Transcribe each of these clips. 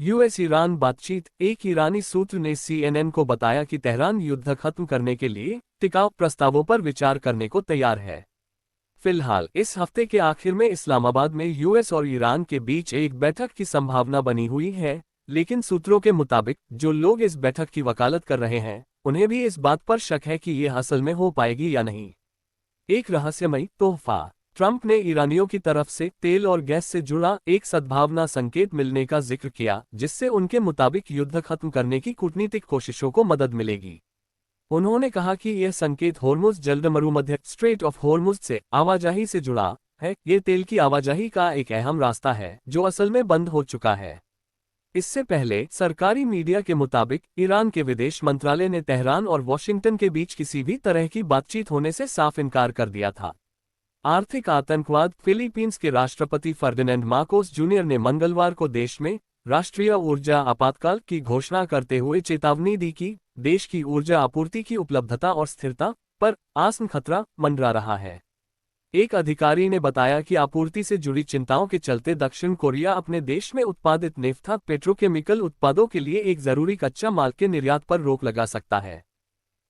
US Iran बातचीत। एक ईरानी सूत्र ने सीएनएन को बताया कि तेहरान युद्ध खत्म करने के लिए टिकाऊ प्रस्तावों पर विचार करने को तैयार है। फिलहाल इस हफ्ते के आखिर में इस्लामाबाद में यूएस और ईरान के बीच एक बैठक की संभावना बनी हुई है, लेकिन सूत्रों के मुताबिक जो लोग इस बैठक की वकालत कर रहे हैं उन्हें भी इस बात पर शक है कि ये असल में हो पाएगी या नहीं। एक रहस्यमयी तोहफा। ट्रंप ने ईरानियों की तरफ से तेल और गैस से जुड़ा एक सद्भावना संकेत मिलने का जिक्र किया, जिससे उनके मुताबिक युद्ध खत्म करने की कूटनीतिक कोशिशों को मदद मिलेगी। उन्होंने कहा कि यह संकेत होर्मुज जलमरुमध्य स्ट्रेट ऑफ होर्मुज से आवाजाही से जुड़ा है। ये तेल की आवाजाही का एक अहम रास्ता है जो असल में बंद हो चुका है। इससे पहले सरकारी मीडिया के मुताबिक ईरान के विदेश मंत्रालय ने तेहरान और वॉशिंगटन के बीच किसी भी तरह की बातचीत होने से साफ इनकार कर दिया था। आर्थिक आतंकवाद। फिलीपींस के राष्ट्रपति फर्डिनेंड मार्कोस जूनियर ने मंगलवार को देश में राष्ट्रीय ऊर्जा आपातकाल की घोषणा करते हुए चेतावनी दी कि देश की ऊर्जा आपूर्ति की उपलब्धता और स्थिरता पर आसन खतरा मंडरा रहा है। एक अधिकारी ने बताया कि आपूर्ति से जुड़ी चिंताओं के चलते दक्षिण कोरिया अपने देश में उत्पादित नेफ्था पेट्रोकेमिकल उत्पादों के लिए एक जरूरी कच्चा माल के निर्यात पर रोक लगा सकता है।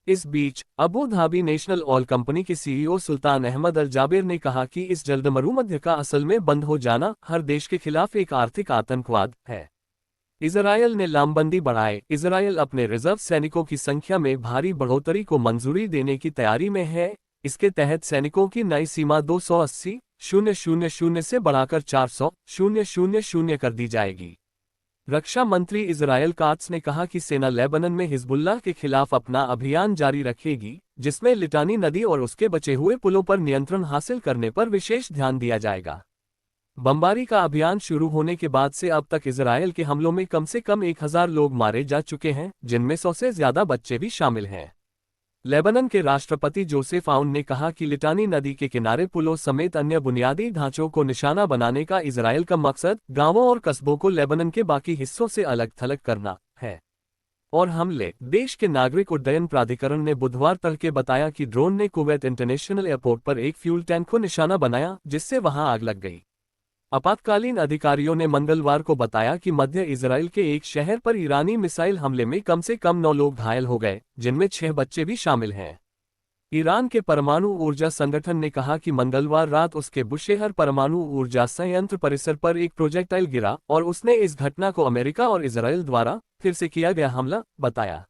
इस बीच Abu Dhabi National Oil Company के CEO Sultan Ahmed Al Jaber ने कहा कि इस जलमरुमध्य का असल में बंद हो जाना हर देश के खिलाफ एक आर्थिक आतंकवाद है। इजरायल ने लामबंदी बढ़ाए। इजरायल अपने रिजर्व सैनिकों की संख्या में भारी बढ़ोतरी को मंजूरी देने की तैयारी में है। इसके तहत सैनिकों की नई सीमा 280,000 से बढ़ाकर 400,000 कर दी जाएगी। रक्षा मंत्री इजरायल कात्स ने कहा कि सेना लेबनन में हिजबुल्लाह के खिलाफ अपना अभियान जारी रखेगी, जिसमें लिटानी नदी और उसके बचे हुए पुलों पर नियंत्रण हासिल करने पर विशेष ध्यान दिया जाएगा। बमबारी का अभियान शुरू होने के बाद से अब तक इजरायल के हमलों में कम से कम 1000 लोग मारे जा चुके हैं, जिनमें 100 से ज्यादा बच्चे भी शामिल हैं। लेबनन के राष्ट्रपति जोसेफ आउन ने कहा कि लिटानी नदी के किनारे पुलों समेत अन्य बुनियादी ढांचों को निशाना बनाने का इजरायल का मकसद गांवों और कस्बों को लेबनन के बाकी हिस्सों से अलग थलग करना है। और हमले। देश के नागरिक उड्डयन प्राधिकरण ने बुधवार तड़के बताया कि ड्रोन ने कुवैत इंटरनेशनल एयरपोर्ट पर एक फ्यूल टैंक को निशाना बनाया, जिससे वहां आग लग गई। आपातकालीन अधिकारियों ने मंगलवार को बताया कि मध्य इजरायल के एक शहर पर ईरानी मिसाइल हमले में कम से कम 9 लोग घायल हो गए, जिनमें 6 बच्चे भी शामिल हैं। ईरान के परमाणु ऊर्जा संगठन ने कहा कि मंगलवार रात उसके बुशेहर परमाणु ऊर्जा संयंत्र परिसर पर एक प्रोजेक्टाइल गिरा और उसने इस घटना को अमेरिका और इजरायल द्वारा फिर से किया गया हमला बताया।